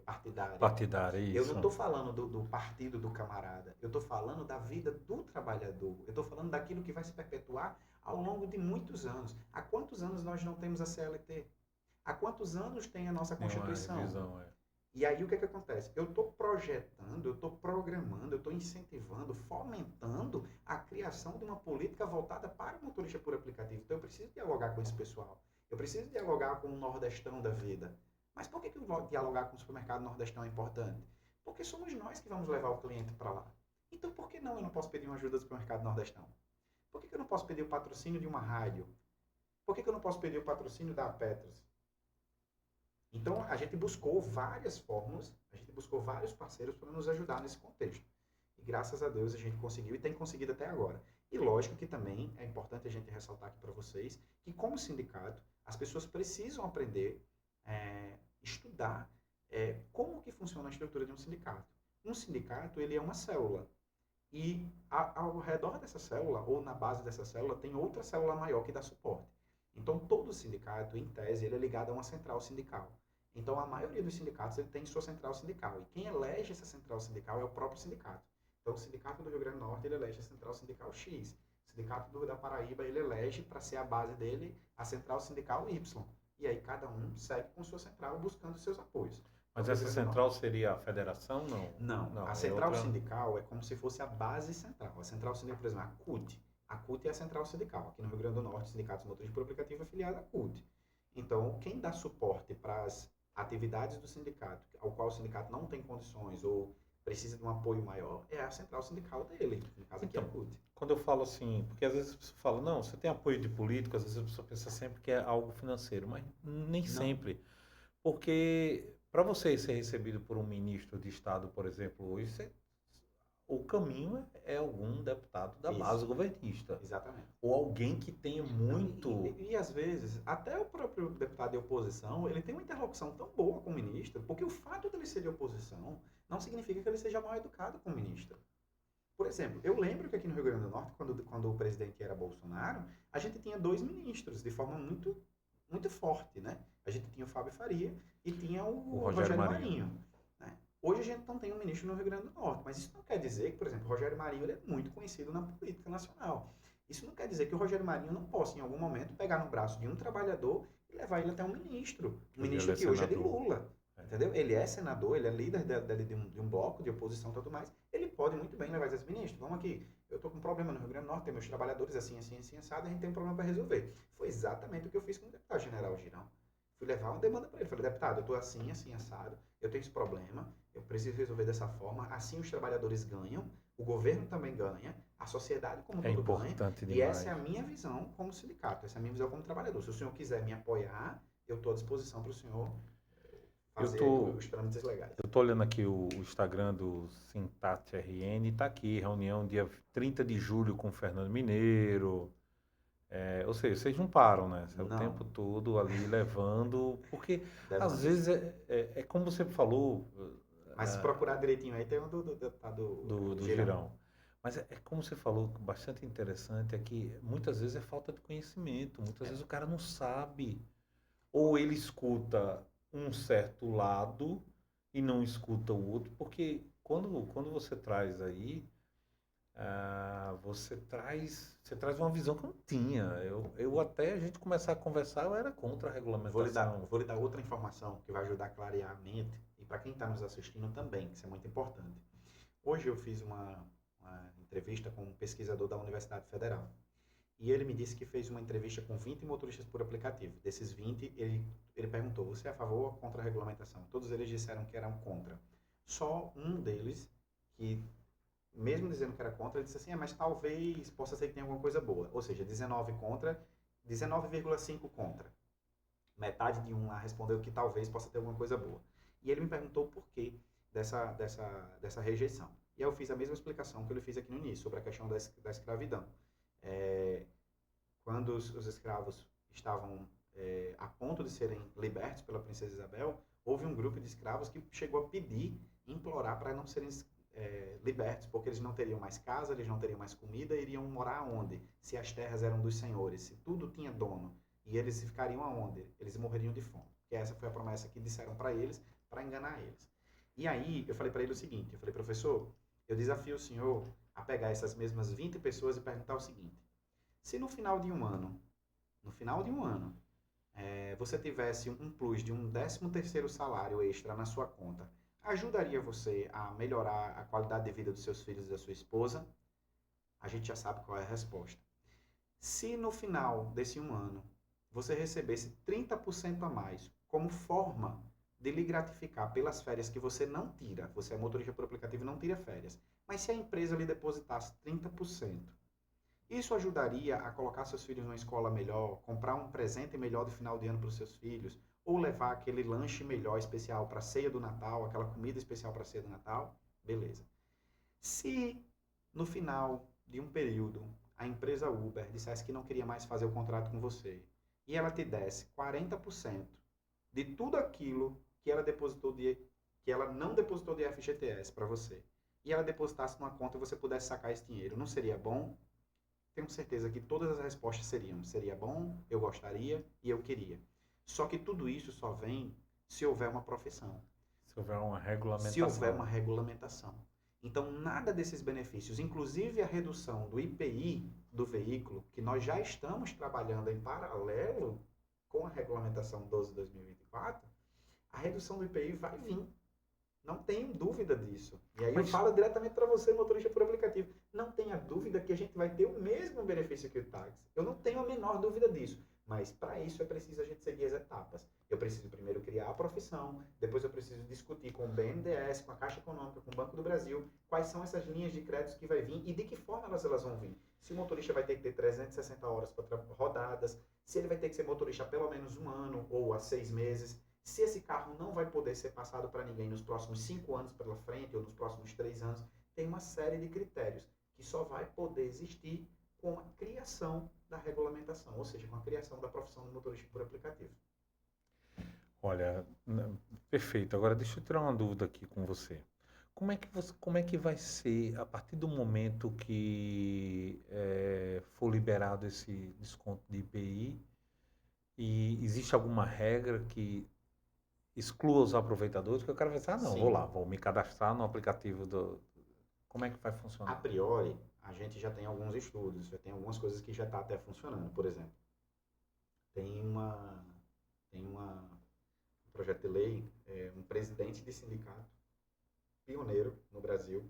partidária. Partidária, isso. Eu não estou falando do partido do camarada, eu estou falando da vida do trabalhador, eu estou falando daquilo que vai se perpetuar ao longo de muitos anos. Há quantos anos nós não temos a CLT? Há quantos anos tem a nossa Constituição? Revisão, E aí o que acontece? Eu estou projetando, eu estou programando, eu estou incentivando, fomentando a criação de uma política voltada para o motorista por aplicativo. Então eu preciso dialogar com esse pessoal. Eu preciso dialogar com o nordestão da vida. Mas por que dialogar com o supermercado nordestão é importante? Porque somos nós que vamos levar o cliente para lá. Então por que não eu não posso pedir uma ajuda do supermercado nordestão? Por que eu não posso pedir o patrocínio de uma rádio? Por que eu não posso pedir o patrocínio da Petros? Então, a gente buscou várias fórmulas, a gente buscou vários parceiros para nos ajudar nesse contexto. E graças a Deus a gente conseguiu e tem conseguido até agora. E lógico que também é importante a gente ressaltar aqui para vocês que, como sindicato, as pessoas precisam aprender, estudar como que funciona a estrutura de um sindicato. Um sindicato, ele é uma célula. E ao redor dessa célula, ou na base dessa célula, tem outra célula maior que dá suporte. Então, todo sindicato, em tese, ele é ligado a uma central sindical. Então, a maioria dos sindicatos ele tem sua central sindical. E quem elege essa central sindical é o próprio sindicato. Então, o Sindicato do Rio Grande do Norte, ele elege a central sindical X. O Sindicato da Paraíba, ele elege, para ser a base dele, a central sindical Y. E aí, cada um segue com sua central, buscando seus apoios. Mas essa central seria a federação, não? Não, a central sindical é como se fosse a base central. A central sindical, por exemplo, a CUT. A CUT é a central sindical. Aqui no Rio Grande do Norte, Sindicatos Motores por Aplicativo é afiliado à CUT. Então, quem dá suporte para as atividades do sindicato, ao qual o sindicato não tem condições ou precisa de um apoio maior, é a central sindical dele. No caso aqui é a CUT. Quando eu falo assim, porque às vezes a pessoa fala, não, você tem apoio de político, às vezes a pessoa pensa sempre que é algo financeiro, mas nem sempre. Porque para você ser recebido por um ministro de Estado, por exemplo, hoje, o caminho é algum deputado da base governista. Exatamente. Ou alguém que tenha muito... E às vezes, até o próprio deputado de oposição, ele tem uma interlocução tão boa com o ministro, porque o fato dele ser de oposição não significa que ele seja mal educado com o ministro. Por exemplo, eu lembro que aqui no Rio Grande do Norte, quando o presidente era Bolsonaro, a gente tinha 2 ministros de forma muito, muito forte, né? A gente tinha o Fábio Faria e tinha o Rogério Marinho. Hoje a gente não tem um ministro no Rio Grande do Norte, mas isso não quer dizer que, por exemplo, o Rogério Marinho ele é muito conhecido na política nacional. Isso não quer dizer que o Rogério Marinho não possa, em algum momento, pegar no braço de um trabalhador e levar ele até um ministro. Um ministro que hoje é de Lula. Entendeu? Ele é senador, ele é líder de um bloco de oposição e tudo mais. Ele pode muito bem levar e dizer, ministro, vamos aqui, eu estou com um problema no Rio Grande do Norte, tem meus trabalhadores assim, assado, a gente tem um problema para resolver. Foi exatamente o que eu fiz com o deputado General Girão. Fui levar uma demanda para ele. Falei, deputado, eu estou assim, assado, eu tenho esse problema, eu preciso resolver dessa forma, assim os trabalhadores ganham, o governo também ganha, a sociedade como todo ganha. Demais. E essa é a minha visão como sindicato, essa é a minha visão como trabalhador. Se o senhor quiser me apoiar, eu estou à disposição para o senhor fazer os trâmites legais. Eu estou olhando aqui o Instagram do Sintat RN, está aqui, reunião dia 30 de julho com o Fernando Mineiro. Ou seja, vocês não param, né? Você é o tempo todo ali levando, porque às vezes é como você falou... Mas se procurar direitinho aí, tem um do Girão. Mas é como você falou, bastante interessante, é que muitas vezes é falta de conhecimento, muitas vezes o cara não sabe, ou ele escuta um certo lado e não escuta o outro, porque quando você traz aí, você traz uma visão que eu não tinha. Eu até a gente começar a conversar, eu era contra a regulamentação. Vou lhe dar outra informação que vai ajudar a clarear a mente e para quem está nos assistindo também, que isso é muito importante. Hoje eu fiz uma entrevista com um pesquisador da Universidade Federal. E ele me disse que fez uma entrevista com 20 motoristas por aplicativo. Desses 20, ele perguntou, você é a favor ou contra a regulamentação? Todos eles disseram que eram contra. Só um deles, que mesmo dizendo que era contra, ele disse assim, mas talvez possa ser que tenha alguma coisa boa. Ou seja, 19 contra, 19,5 contra. Metade de um lá respondeu que talvez possa ter alguma coisa boa. E ele me perguntou o porquê dessa rejeição. E eu fiz a mesma explicação que eu lhe fiz aqui no início, sobre a questão da escravidão. É, quando os escravos estavam a ponto de serem libertos pela princesa Isabel, houve um grupo de escravos que chegou a pedir, implorar para não serem libertos, porque eles não teriam mais casa, eles não teriam mais comida, iriam morar aonde? Se as terras eram dos senhores, se tudo tinha dono, e eles ficariam aonde? Eles morreriam de fome. Porque essa foi a promessa que disseram para eles, para enganar eles. E aí eu falei para ele o seguinte, eu falei, professor, eu desafio o senhor a pegar essas mesmas 20 pessoas e perguntar o seguinte, se no final de um ano, você tivesse um plus de um 13º salário extra na sua conta, ajudaria você a melhorar a qualidade de vida dos seus filhos e da sua esposa? A gente já sabe qual é a resposta. Se no final desse um ano você recebesse 30% a mais como forma de lhe gratificar pelas férias que você não tira, você é motorista por aplicativo e não tira férias, mas se a empresa lhe depositasse 30%, isso ajudaria a colocar seus filhos numa escola melhor, comprar um presente melhor de final de ano para os seus filhos, ou levar aquele lanche melhor especial para a ceia do Natal, aquela comida especial para a ceia do Natal? Beleza. Se no final de um período a empresa Uber dissesse que não queria mais fazer o contrato com você e ela te desse 40% de tudo aquilo que ela não depositou de FGTS para você e ela depositasse numa conta e você pudesse sacar esse dinheiro, não seria bom? Tenho certeza que todas as respostas seria bom, eu gostaria e eu queria. Só que tudo isso só vem se houver uma profissão. Se houver uma Se houver uma regulamentação. regulamentação. Então, nada desses benefícios, inclusive a redução do IPI do veículo, que nós já estamos trabalhando em paralelo com a regulamentação 12/2024, a redução do IPI vai vir. Não tenho dúvida disso. E aí eu falo diretamente para você, motorista por aplicativo. Não tenha dúvida que a gente vai ter o mesmo benefício que o táxi. Eu não tenho a menor dúvida disso. Mas para isso é preciso a gente seguir as etapas. Eu preciso primeiro criar a profissão, depois eu preciso discutir com o BNDES, com a Caixa Econômica, com o Banco do Brasil, quais são essas linhas de créditos que vai vir e de que forma elas vão vir. Se o motorista vai ter que ter 360 horas rodadas, se ele vai ter que ser motorista há pelo menos um ano ou há 6 meses, se esse carro não vai poder ser passado para ninguém nos próximos 5 anos pela frente ou nos próximos 3 anos, tem uma série de critérios que só vai poder existir com a criação da regulamentação, ou seja, com a criação da profissão do motorista por aplicativo. Olha, perfeito. Agora deixa eu tirar uma dúvida aqui com você. Como é que vai ser a partir do momento que for liberado esse desconto de IPI? E existe alguma regra que exclua os aproveitadores? Que o cara vai dizer, não, Sim. vou me cadastrar no aplicativo do... Como é que vai A funcionar? priori, a gente já tem alguns estudos, já tem algumas coisas que já está até funcionando. Por exemplo, tem um projeto de lei, um presidente de sindicato pioneiro no Brasil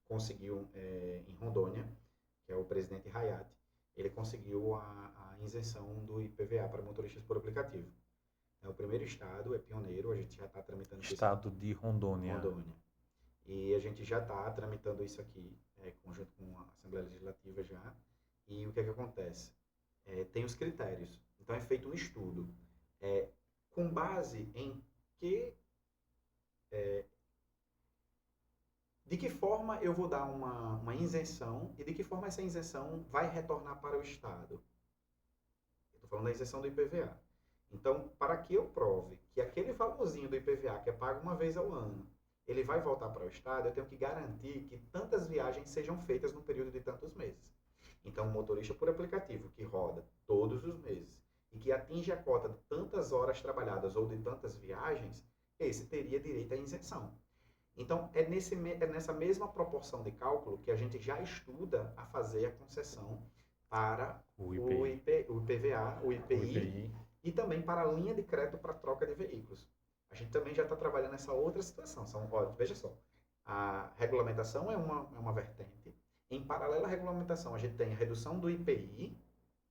conseguiu em Rondônia, que é o presidente Hayat, ele conseguiu a isenção do IPVA para motoristas por aplicativo. É o primeiro estado, é pioneiro, a gente já está tramitando Estado de Rondônia. E a gente já está tramitando isso aqui, conjunto com a Assembleia Legislativa já. E o que é que acontece? Tem os critérios. Então é feito um estudo. Com base em de que forma eu vou dar uma isenção e de que forma essa isenção vai retornar para o Estado. Eu estou falando da isenção do IPVA. Então, para que eu prove que aquele valorzinho do IPVA, que é pago uma vez ao ano, ele vai voltar para o Estado, eu tenho que garantir que tantas viagens sejam feitas no período de tantos meses. Então, um motorista por aplicativo que roda todos os meses e que atinge a cota de tantas horas trabalhadas ou de tantas viagens, esse teria direito à isenção. Então, é nessa mesma proporção de cálculo que a gente já estuda a fazer a concessão para o IPVA, o IPI, e também para a linha de crédito para troca de veículos. A gente também já está trabalhando nessa outra situação. Veja só, a regulamentação é uma vertente. Em paralelo à regulamentação, a gente tem a redução do IPI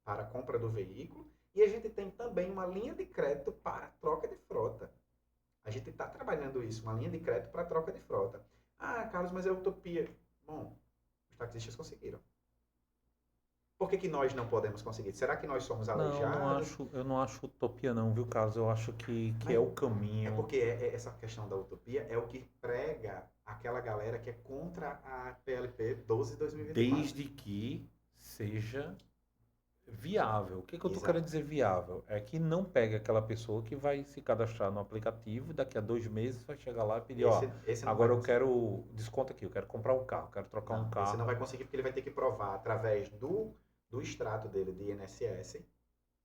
para a compra do veículo e a gente tem também uma linha de crédito para a troca de frota. A gente está trabalhando isso, uma linha de crédito para troca de frota. Ah, Carlos, mas é utopia. Bom, os taxistas conseguiram. Por que nós não podemos conseguir? Será que nós somos aleijados? Eu não acho utopia não, viu, Carlos? Eu acho que é o caminho. É porque essa questão da utopia é o que prega aquela galera que é contra a PLP 12 de 2024. Desde que seja viável. O que eu estou querendo dizer viável? É que não pegue aquela pessoa que vai se cadastrar no aplicativo e daqui a 2 meses vai chegar lá e pedir, agora eu quero desconto aqui, eu quero comprar um carro, quero trocar um carro. Você não vai conseguir porque ele vai ter que provar através do extrato dele de INSS.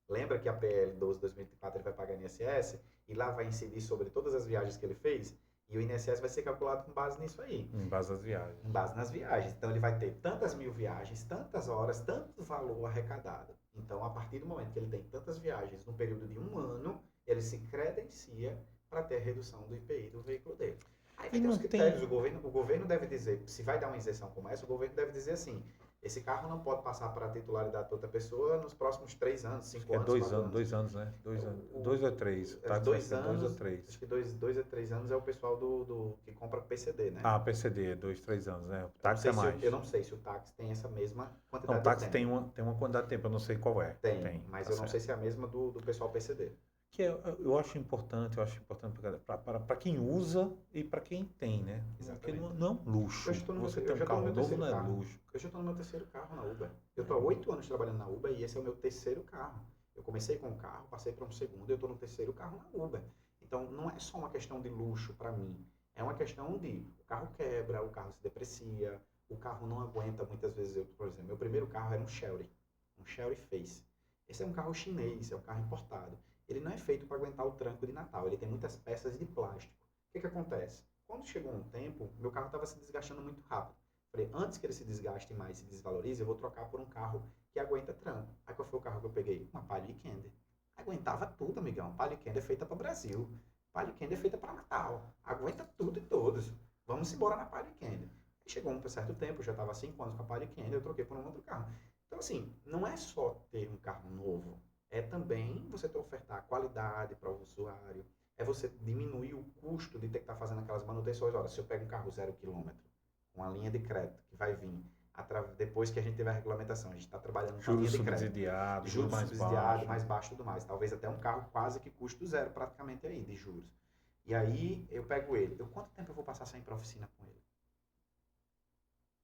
Lembra que a PL 12 de 2024 ele vai pagar INSS e lá vai incidir sobre todas as viagens que ele fez e o INSS vai ser calculado com base nisso aí. Em base nas viagens. Em base nas viagens. Então ele vai ter tantas mil viagens, tantas horas, tanto valor arrecadado. Então a partir do momento que ele tem tantas viagens no período de 1 ano, ele se credencia para ter a redução do IPI do veículo dele. Aí vai ter os critérios. O governo deve dizer, se vai dar uma isenção como essa, o governo deve dizer assim, esse carro não pode passar para a titularidade de outra pessoa nos próximos 3 anos, 5 anos. 2 anos, né? 2 anos. 2 ou 3. Tá? 2 anos. 2 ou 3. Acho que 2 a 3 anos é o pessoal que compra PCD, né? PCD, 2, 3 anos, né? O táxi é mais. Eu não sei se o táxi tem essa mesma quantidade de tempo. Não, o táxi tem uma quantidade de tempo, eu não sei qual é. Tem, mas tá eu não sei se é a mesma do pessoal PCD. Que eu acho importante para quem usa e para quem tem, né? Porque não é um luxo. Você ter um carro novo não é luxo. Eu já estou no meu 3º carro na Uber. Eu estou há 8 anos trabalhando na Uber e esse é o meu 3º carro. Eu comecei com um carro, passei para um segundo e eu estou no 3º carro na Uber. Então não é só uma questão de luxo para mim. É uma questão de o carro quebra, o carro se deprecia, o carro não aguenta muitas vezes. Por exemplo, meu primeiro carro era um Chery Face. Esse é um carro chinês, é um carro importado. Ele não é feito para aguentar o tranco de Natal, ele tem muitas peças de plástico. O que acontece? Quando chegou um tempo, meu carro estava se desgastando muito rápido. Falei, antes que ele se desgaste mais, se desvalorize, eu vou trocar por um carro que aguenta tranco. Aí qual foi o carro que eu peguei? Uma Palio Weekender. Aguentava tudo, amigão. Palio Weekender é feita para o Brasil. Palio Weekender é feita para Natal. Aguenta tudo e todos. Vamos embora na Palio Weekender. Aí chegou um certo tempo, eu já estava há 5 anos com a Palio Weekender, eu troquei por um outro carro. Então assim, não é só ter um carro novo. É também você ofertar qualidade para o usuário, é você diminuir o custo de ter que estar fazendo aquelas manutenções. Olha, se eu pego um carro 0 km, com a linha de crédito que vai vir, depois que a gente tiver a regulamentação, a gente está trabalhando com a linha de crédito. Juros subsidiados, mais baixo e tudo mais. Talvez até um carro quase que custo zero praticamente aí, de juros. E aí eu pego ele. Quanto tempo eu vou passar sem ir para a oficina com ele?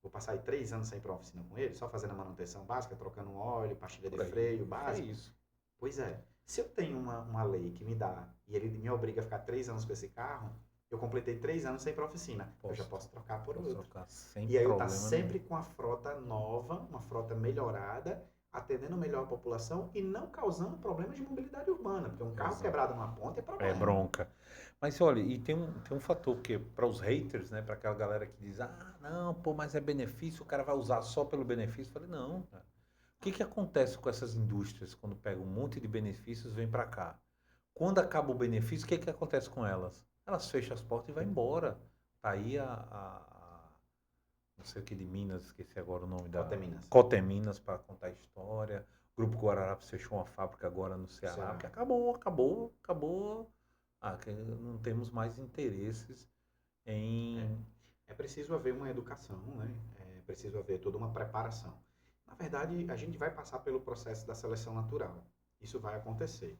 Vou passar aí 3 anos sem ir para a oficina com ele, só fazendo a manutenção básica, trocando óleo, pastilha de freio básico. É isso. Pois é. Se eu tenho uma lei que me dá e ele me obriga a ficar 3 anos com esse carro, eu completei 3 anos sem ir para a oficina. Eu já posso trocar por outro. E aí eu estou sempre com a frota nova, uma frota melhorada, atendendo melhor a população e não causando problemas de mobilidade urbana. Porque um carro quebrado numa ponte é problema. É bronca. Mas olha, e tem um fator que para os haters, né, para aquela galera que diz, não, pô, mas é benefício, o cara vai usar só pelo benefício. Eu falei, não, cara. O que acontece com essas indústrias quando pegam um monte de benefícios e vêm para cá? Quando acaba o benefício, o que acontece com elas? Elas fecham as portas e vão embora. Tá aí não sei o que de Minas, esqueci agora o nome da... Coteminas, para contar a história. O Grupo Guararapes fechou uma fábrica agora no Ceará, porque acabou. Que não temos mais interesses em... É preciso haver uma educação, né? É preciso haver toda uma preparação. Na verdade, a gente vai passar pelo processo da seleção natural. Isso vai acontecer.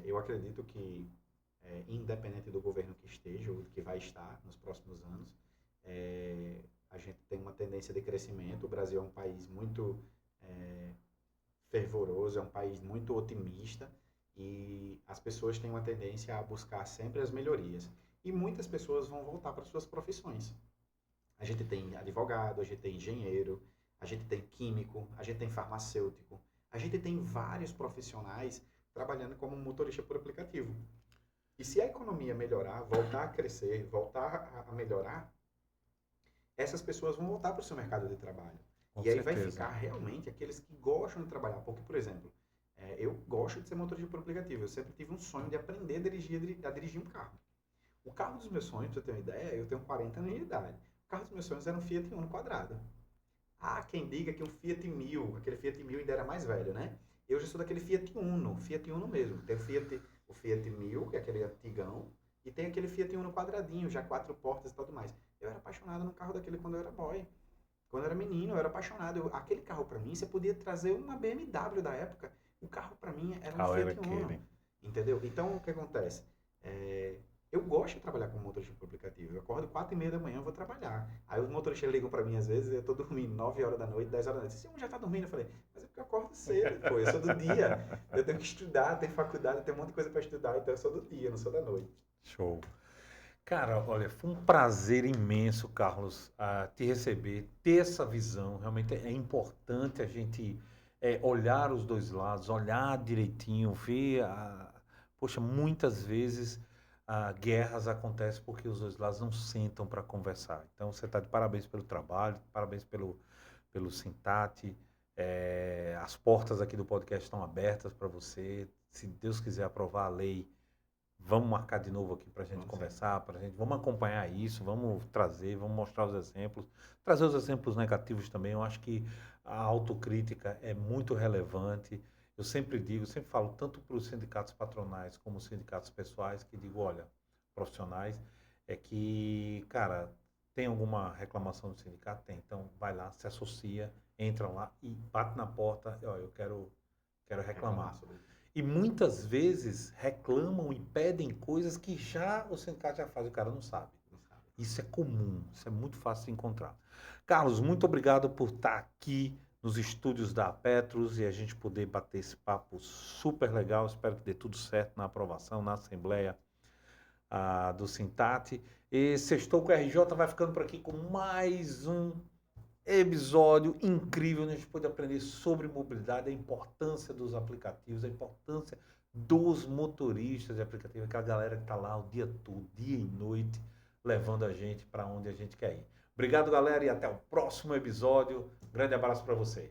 Eu acredito que, independente do governo que esteja ou que vai estar nos próximos anos, a gente tem uma tendência de crescimento. O Brasil é um país muito fervoroso, é um país muito otimista e as pessoas têm uma tendência a buscar sempre as melhorias. E muitas pessoas vão voltar para suas profissões. A gente tem advogado, a gente tem engenheiro, a gente tem químico, a gente tem farmacêutico, a gente tem vários profissionais trabalhando como motorista por aplicativo. E se a economia melhorar, voltar a crescer, voltar a melhorar, essas pessoas vão voltar para o seu mercado de trabalho. Com e aí certeza. vai ficar realmente aqueles que gostam de trabalhar. Porque, por exemplo, eu gosto de ser motorista por aplicativo. Eu sempre tive um sonho de aprender a dirigir um carro. O carro dos meus sonhos, pra você ter uma ideia, eu tenho 40 anos de idade. O carro dos meus sonhos era um Fiat Uno quadrado. Há quem diga que um Fiat 1000, aquele Fiat 1000 ainda era mais velho, né? Eu já sou daquele Fiat Uno mesmo. Tem o Fiat 1000, que é aquele antigão, e tem aquele Fiat Uno quadradinho, já 4 portas e tudo mais. Eu era apaixonado no carro daquele quando eu era boy. Quando eu era menino, eu era apaixonado. Aquele carro pra mim, você podia trazer uma BMW da época. O carro pra mim era um Fiat Uno. Entendeu? Então, o que acontece? Eu gosto de trabalhar como motorista por aplicativo. Eu acordo 4h30 da manhã, eu vou trabalhar. Aí os motoristas ligam pra mim às vezes, eu tô dormindo 9 horas da noite, 10 horas da noite. Se um já tá dormindo, eu falei, mas é porque eu acordo cedo, pô, eu sou do dia. Eu tenho que estudar, tenho faculdade, tenho um monte de coisa pra estudar, então eu sou do dia, não sou da noite. Show. Cara, olha, foi um prazer imenso, Carlos, te receber, ter essa visão. Realmente é importante a gente olhar os dois lados, olhar direitinho, ver. Poxa, muitas vezes guerras acontecem porque os dois lados não sentam para conversar. Então, você está de parabéns pelo trabalho, parabéns pelo Sintate. As portas aqui do podcast estão abertas para você. Se Deus quiser aprovar a lei, vamos marcar de novo aqui para a gente conversar, vamos acompanhar isso, vamos trazer, vamos mostrar os exemplos, trazer os exemplos negativos também. Eu acho que a autocrítica é muito relevante. Eu sempre digo, sempre falo, tanto para os sindicatos patronais como os sindicatos pessoais, que digo, olha, profissionais, é que, cara, tem alguma reclamação do sindicato? Tem. Então, vai lá, se associa, entra lá e bate na porta, ó, eu quero reclamar sobre isso. E muitas vezes reclamam e pedem coisas que já o sindicato já faz, o cara não sabe. Isso é comum, isso é muito fácil de encontrar. Carlos, muito obrigado por estar aqui nos estúdios da Petros e a gente poder bater esse papo super legal. Espero que dê tudo certo na aprovação, na Assembleia do Sintate. E Sextou com o RJ vai ficando por aqui com mais um episódio incrível, onde a gente pode aprender sobre mobilidade, a importância dos aplicativos, a importância dos motoristas de aplicativo, aquela galera que está lá o dia todo, dia e noite, levando a gente para onde a gente quer ir. Obrigado, galera, e até o próximo episódio. Grande abraço para vocês.